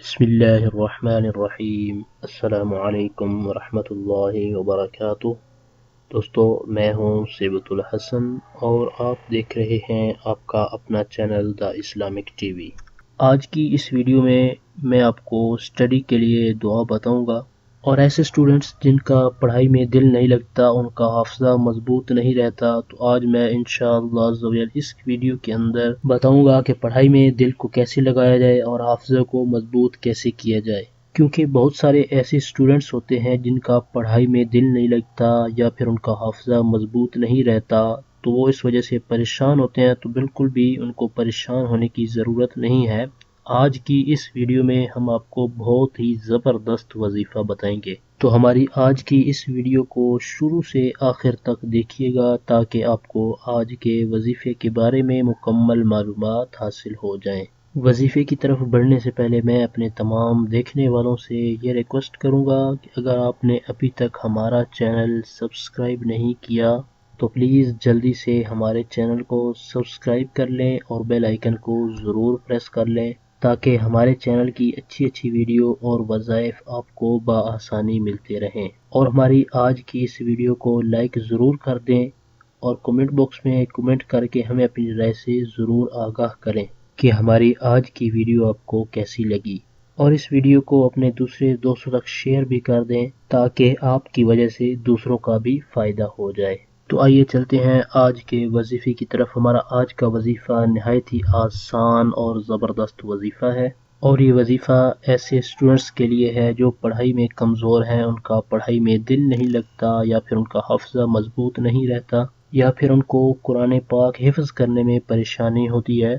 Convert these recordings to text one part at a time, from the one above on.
बिस्मिल्लाहिर्रहमानिर्रहीम। अस्सलामु अलैकुम वरहमतुल्लाहि वबरकातुह। दोस्तों, मैं हूँ सेबतुल हसन और आप देख रहे हैं आपका अपना चैनल द इस्लामिक टीवी। आज की इस वीडियो में मैं आपको स्टडी के लिए दुआ बताऊंगा और ऐसे स्टूडेंट्स जिनका पढ़ाई में दिल नहीं लगता, उनका हाफजा मजबूत नहीं रहता, तो आज मैं इंशाअल्लाह ज़वजल इस वीडियो के अंदर बताऊंगा कि पढ़ाई में दिल को कैसे लगाया जाए और हाफजे को मजबूत कैसे किया जाए। क्योंकि बहुत सारे ऐसे स्टूडेंट्स होते हैं जिनका पढ़ाई में दिल नहीं लगता या फिर उनका हाफजा मजबूत नहीं रहता, तो वो इस वजह से परेशान होते हैं। तो बिल्कुल भी उनको परेशान होने की ज़रूरत नहीं है। आज की इस वीडियो में हम आपको बहुत ही ज़बरदस्त वजीफ़ा बताएंगे, तो हमारी आज की इस वीडियो को शुरू से आखिर तक देखिएगा ताकि आपको आज के वजीफ़े के बारे में मुकम्मल मालूमात हासिल हो जाएं। वजीफ़े की तरफ बढ़ने से पहले मैं अपने तमाम देखने वालों से ये रिक्वेस्ट करूँगा कि अगर आपने अभी तक हमारा चैनल सब्सक्राइब नहीं किया तो प्लीज़ जल्दी से हमारे चैनल को सब्सक्राइब कर लें और बेल आइकन को ज़रूर प्रेस कर लें ताकि हमारे चैनल की अच्छी अच्छी वीडियो और वज़ाइफ आपको बआसानी मिलते रहें। और हमारी आज की इस वीडियो को लाइक ज़रूर कर दें और कमेंट बॉक्स में कमेंट करके हमें अपनी राय से ज़रूर आगाह करें कि हमारी आज की वीडियो आपको कैसी लगी। और इस वीडियो को अपने दूसरे दोस्तों तक शेयर भी कर दें ताकि आपकी वजह से दूसरों का भी फ़ायदा हो जाए। तो आइए चलते हैं आज के वजीफ़े की तरफ। हमारा आज का वजीफ़ा नहायत ही आसान और ज़बरदस्त वजीफ़ा है और ये वजीफ़ा ऐसे स्टूडेंट्स के लिए है जो पढ़ाई में कमज़ोर हैं, उनका पढ़ाई में दिल नहीं लगता या फिर उनका हाफ़ज़ा मजबूत नहीं रहता या फिर उनको कुरान पाक हिफ्ज़ करने में परेशानी होती है।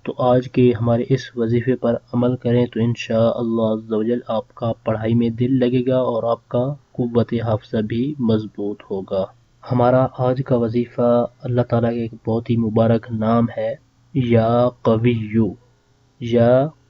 तो आज के हमारे इस वजीफ़े पर अमल करें तो इंशाअल्लाह अज़्ज़वजल आपका पढ़ाई में दिल लगेगा और आपका कुव्वत हाफ़ज़ा भी मजबूत होगा। हमारा आज का वजीफ़ा अल्लाह ताला का एक बहुत ही मुबारक नाम है, या कविय्यु। या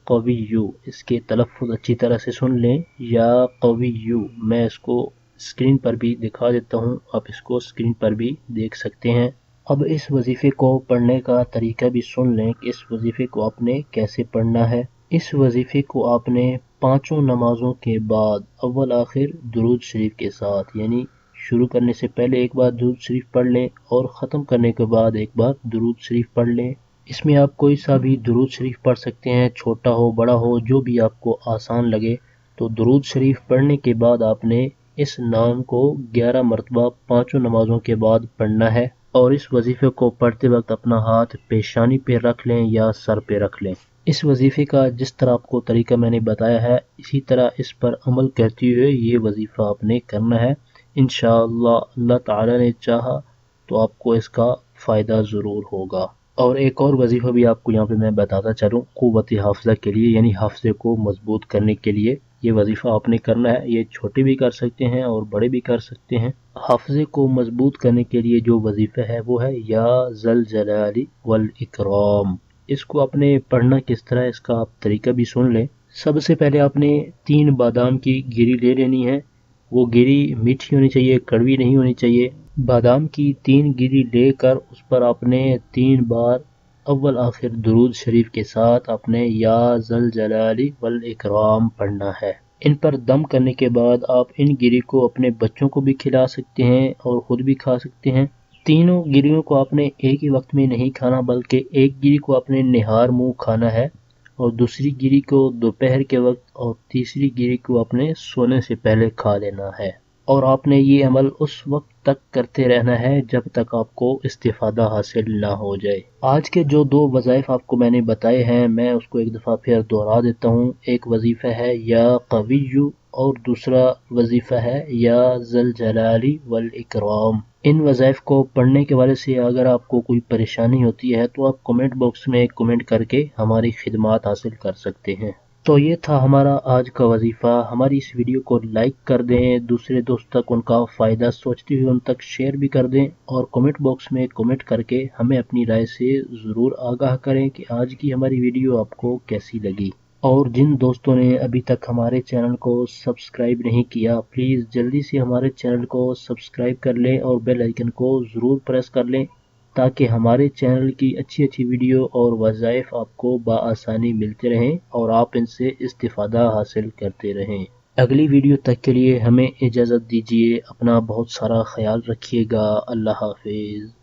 कविय्यु, इसके तलफ़्फ़ुज़ अच्छी तरह से सुन लें, या कविय्यु। मैं इसको स्क्रीन पर भी दिखा देता हूँ, आप इसको स्क्रीन पर भी देख सकते हैं। अब इस वजीफ़े को पढ़ने का तरीका भी सुन लें कि इस वजीफ़े को आपने कैसे पढ़ना है। इस वजीफ़े को आपने पाँचों नमाज़ों के बाद अव्वल आखिर दुरूद शरीफ के साथ, यानी शुरू करने से पहले एक बार दुरूद शरीफ पढ़ लें और ख़त्म करने के बाद एक बार दुरूद शरीफ पढ़ लें। इसमें आप कोई सा भी दुरूद शरीफ पढ़ सकते हैं, छोटा हो बड़ा हो, जो भी आपको आसान लगे। तो दुरूद शरीफ पढ़ने के बाद आपने इस नाम को 11 मरतबा पाँचों नमाज़ों के बाद पढ़ना है और इस वजीफ़े को पढ़ते वक्त अपना हाथ पेशानी पे रख लें या सर पे रख लें। इस वजीफ़े का जिस तरह आपको तरीका मैंने बताया है, इसी तरह इस पर अमल करते हुए ये वजीफ़ा आपने करना है। इंशाअल्लाह अल्लाह ताला ने चाहा तो आपको इसका फ़ायदा ज़रूर होगा। और एक और वजीफ़ा भी आपको यहाँ पे मैं बताता चलूँ, क़ुव्वत हाफ़ज़ा के लिए, यानी हाफ़ज़े को मजबूत करने के लिए ये वजीफ़ा आपने करना है। ये छोटे भी कर सकते हैं और बड़े भी कर सकते हैं। हाफ़ज़े को मजबूत करने के लिए जो वजीफ़ा है वो है या ज़ल जलाली वल इकराम। इसको आपने पढ़ना किस तरह, इसका आप तरीका भी सुन लें। सबसे पहले आपने 3 बादाम की गिरी ले लेनी है। वो गिरी मीठी होनी चाहिए, कड़वी नहीं होनी चाहिए। बादाम की 3 गिरी लेकर उस पर आपने 3 बार अव्वल आखिर दुरूद शरीफ के साथ आपने या ज़ल जलाली वल इकराम पढ़ना है। इन पर दम करने के बाद आप इन गिरी को अपने बच्चों को भी खिला सकते हैं और ख़ुद भी खा सकते हैं। तीनों गिरियों को आपने एक ही वक्त में नहीं खाना, बल्कि एक गिरी को आपने निहार मुँह खाना है और दूसरी गिरी को दोपहर के वक्त और तीसरी गिरी को अपने सोने से पहले खा लेना है। और आपने ये अमल उस वक्त तक करते रहना है जब तक आपको इस्तिफादा हासिल ना हो जाए। आज के जो 2 वज़ाइफ आपको मैंने बताए हैं, मैं उसको एक दफ़ा फिर दोहरा देता हूँ। एक वजीफ़ा है या कविय्यु और दूसरा वजीफ़ा है या ज़ल जलाली वल इकराम। इन वज़ाइफ को पढ़ने के वाले से अगर आपको कोई परेशानी होती है तो आप कमेंट बॉक्स में कमेंट करके हमारी खिदमत हासिल कर सकते हैं। तो ये था हमारा आज का वजीफ़ा। हमारी इस वीडियो को लाइक कर दें, दूसरे दोस्त तक उनका फ़ायदा सोचते हुए उन तक शेयर भी कर दें और कमेंट बॉक्स में कमेंट करके हमें अपनी राय से ज़रूर आगाह करें कि आज की हमारी वीडियो आपको कैसी लगी। और जिन दोस्तों ने अभी तक हमारे चैनल को सब्सक्राइब नहीं किया, प्लीज़ जल्दी से हमारे चैनल को सब्सक्राइब कर लें और बेल आइकन को ज़रूर प्रेस कर लें تاکہ ہمارے چینل کی اچھی اچھی ویڈیو اور وظائف آپ کو بآسانی ملتے رہیں اور آپ ان سے استفادہ حاصل کرتے رہیں۔ اگلی ویڈیو تک کے لیے ہمیں اجازت دیجیے، اپنا بہت سارا خیال رکھیے گا۔ اللہ حافظ۔